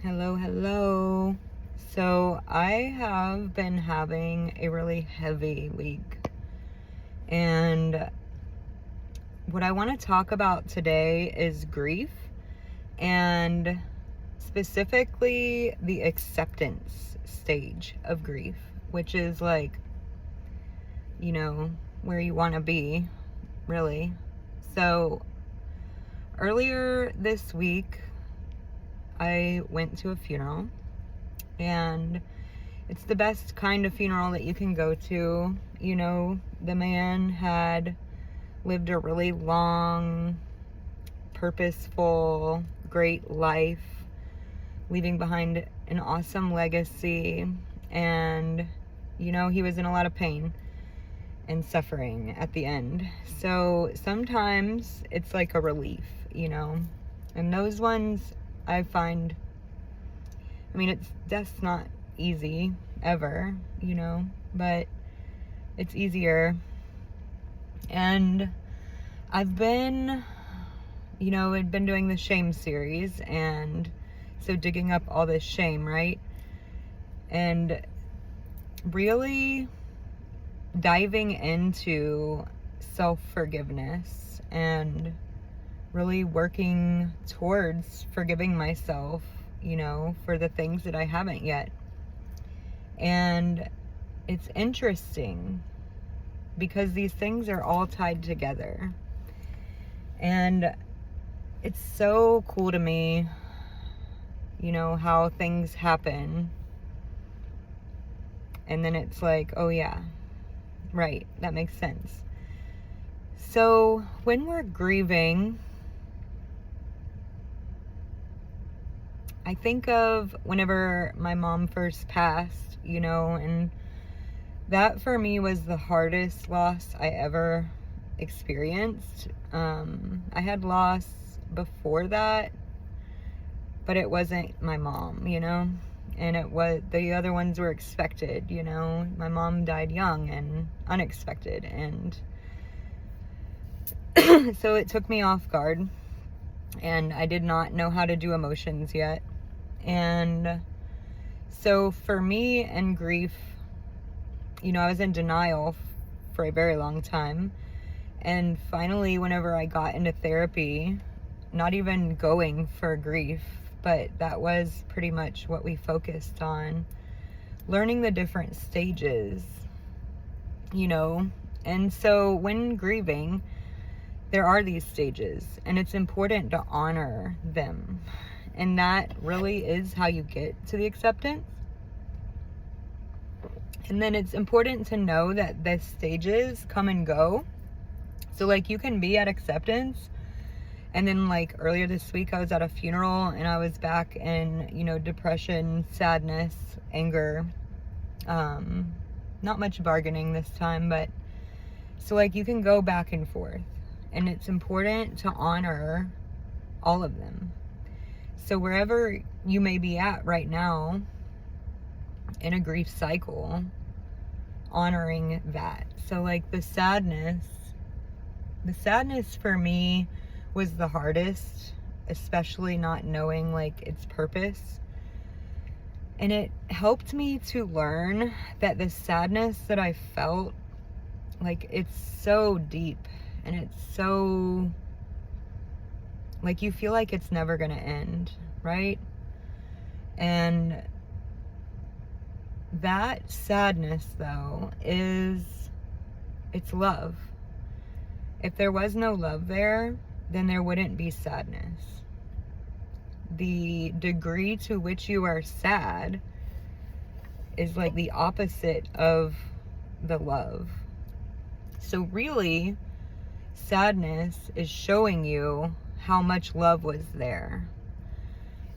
Hello, hello. So, I have been having a really heavy week. And what I want to talk about today is grief and specifically the acceptance stage of grief, which is like, where you want to be, really. So, earlier this week, I went to a funeral, and it's the best kind of funeral that you can go to. The man had lived a really long, purposeful, great life, leaving behind an awesome legacy. And, he was in a lot of pain and suffering at the end. So sometimes it's like a relief, And those ones I find, that's not easy ever, but it's easier. And I've been doing the shame series, and so digging up all this shame, right? And really diving into self-forgiveness and really working towards forgiving myself, for the things that I haven't yet. And it's interesting because these things are all tied together. And it's so cool to me, how things happen. And then it's like, oh yeah, right, that makes sense. So when we're grieving, I think of whenever my mom first passed, and that for me was the hardest loss I ever experienced. I had loss before that, but it wasn't my mom, and it was, the other ones were expected, My mom died young and unexpected, and so it took me off guard, and I did not know how to do emotions yet. And so for me and grief, I was in denial for a very long time. And finally, whenever I got into therapy, not even going for grief, but that was pretty much what we focused on, learning the different stages, And so when grieving, there are these stages, and it's important to honor them. And that really is how you get to the acceptance. And then it's important to know that the stages come and go. So like you can be at acceptance, and then like earlier this week I was at a funeral and I was back in, depression, sadness, anger, not much bargaining this time, but so like you can go back and forth, and it's important to honor all of them. So wherever you may be at right now in a grief cycle, honoring that. So like the sadness for me was the hardest, especially not knowing like its purpose. And it helped me to learn that the sadness that I felt, like it's so deep, and it's so, like you feel like it's never gonna end, right? And that sadness though it's love. If there was no love there, then there wouldn't be sadness. The degree to which you are sad is like the opposite of the love. So really, sadness is showing you how much love was there.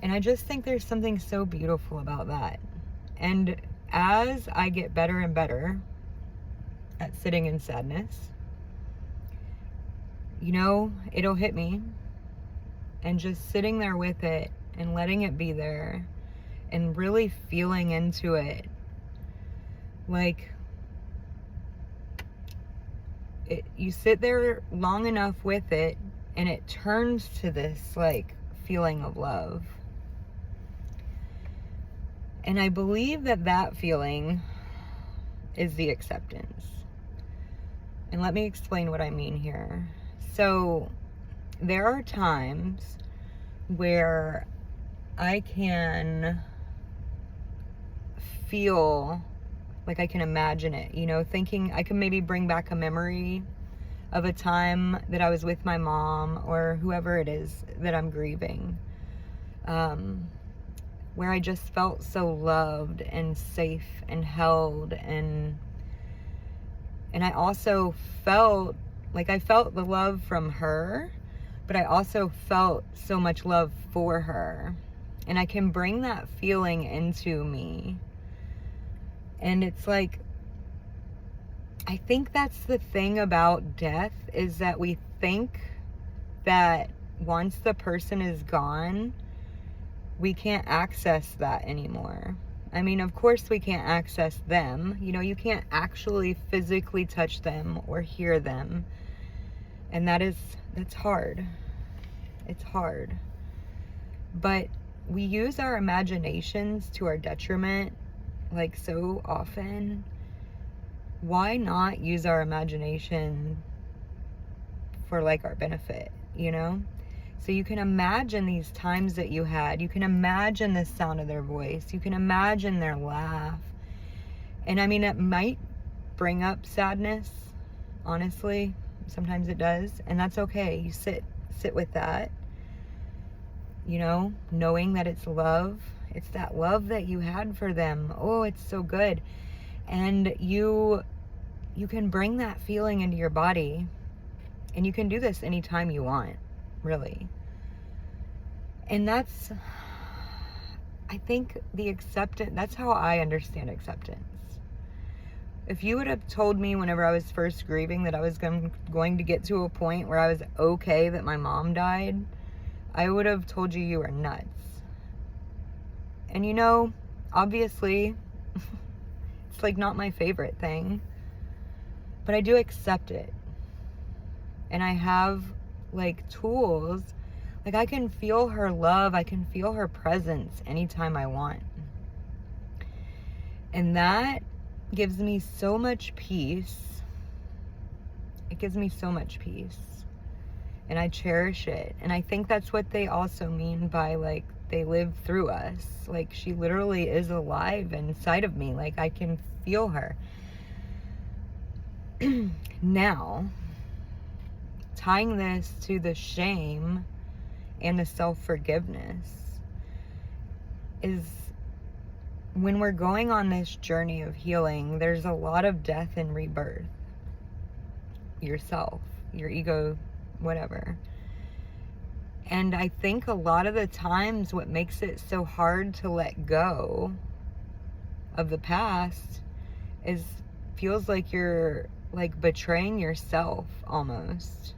And I just think there's something so beautiful about that. And as I get better and better at sitting in sadness, it'll hit me, and just sitting there with it and letting it be there and really feeling into it. Like, you sit there long enough with it, and it turns to this like feeling of love. And I believe that that feeling is the acceptance. And let me explain what I mean here. So there are times where I can feel like I can imagine it, you know, thinking I can maybe bring back a memory of a time that I was with my mom or whoever it is that I'm grieving, where I just felt so loved and safe and held, and I also felt like I felt the love from her, but I also felt so much love for her, and I can bring that feeling into me. And it's like, I think that's the thing about death, is that we think that once the person is gone, we can't access that anymore. I mean, of course we can't access them. You know, you can't actually physically touch them or hear them. And that's hard. It's hard. But we use our imaginations to our detriment, like so often. Why not use our imagination for like our benefit, you know? So you can imagine these times that you had. You can imagine the sound of their voice. You can imagine their laugh. And I mean, it might bring up sadness, honestly. Sometimes it does. And that's okay. You sit with that, you know, knowing that it's love. It's that love that you had for them. Oh, it's so good. And you can bring that feeling into your body, and you can do this anytime you want, really. And that's, I think, the acceptance. That's how I understand acceptance. If you would have told me whenever I was first grieving that I was going to get to a point where I was okay that my mom died, I would have told you were nuts. And you know, obviously, it's like not my favorite thing, but I do accept it. And I have like tools, like I can feel her love, I can feel her presence anytime I want. And that gives me so much peace. It gives me so much peace. And I cherish it. And I think that's what they also mean by like, they live through us. Like, she literally is alive inside of me. Like, I can feel her. Now, tying this to the shame and the self-forgiveness is, when we're going on this journey of healing, there's a lot of death and rebirth. Yourself, your ego, whatever. And I think a lot of the times what makes it so hard to let go of the past is, feels like you're like betraying yourself almost.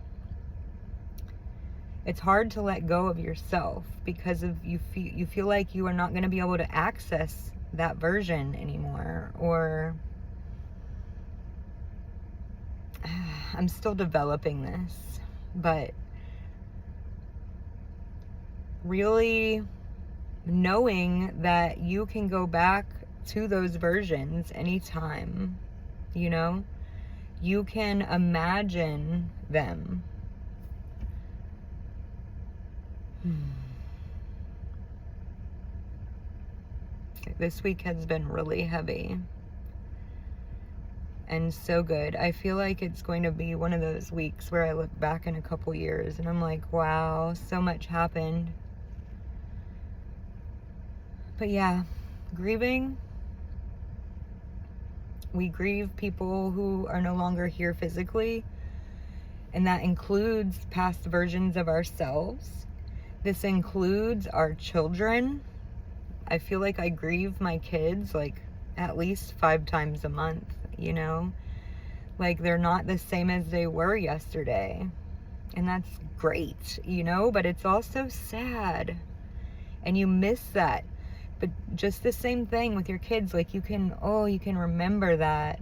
It's hard to let go of yourself because of you feel like you are not going to be able to access that version anymore. Or I'm still developing this, but really knowing that you can go back to those versions anytime, you know, you can imagine them. This week has been really heavy and so good. I feel like it's going to be one of those weeks where I look back in a couple years and I'm like, wow, so much happened. But yeah, grieving. We grieve people who are no longer here physically, and that includes past versions of ourselves. This includes our children. I feel like I grieve my kids like at least 5 times a month, you know? Like, they're not the same as they were yesterday. And that's great, you know? But it's also sad. And you miss that. But just the same thing with your kids. Like, you can remember that.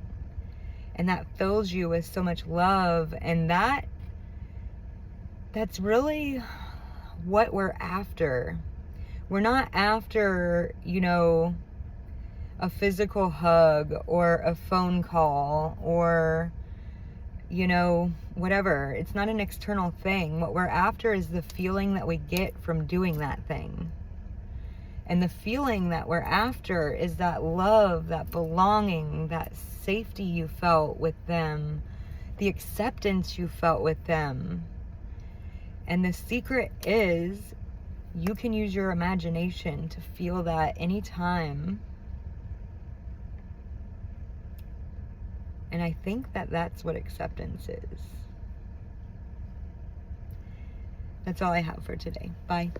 And that fills you with so much love. And that's really what we're after. We're not after, you know, a physical hug or a phone call or, you know, whatever. It's not an external thing. What we're after is the feeling that we get from doing that thing. And the feeling that we're after is that love, that belonging, that safety you felt with them, the acceptance you felt with them. And the secret is you can use your imagination to feel that anytime. And I think that that's what acceptance is. That's all I have for today. Bye.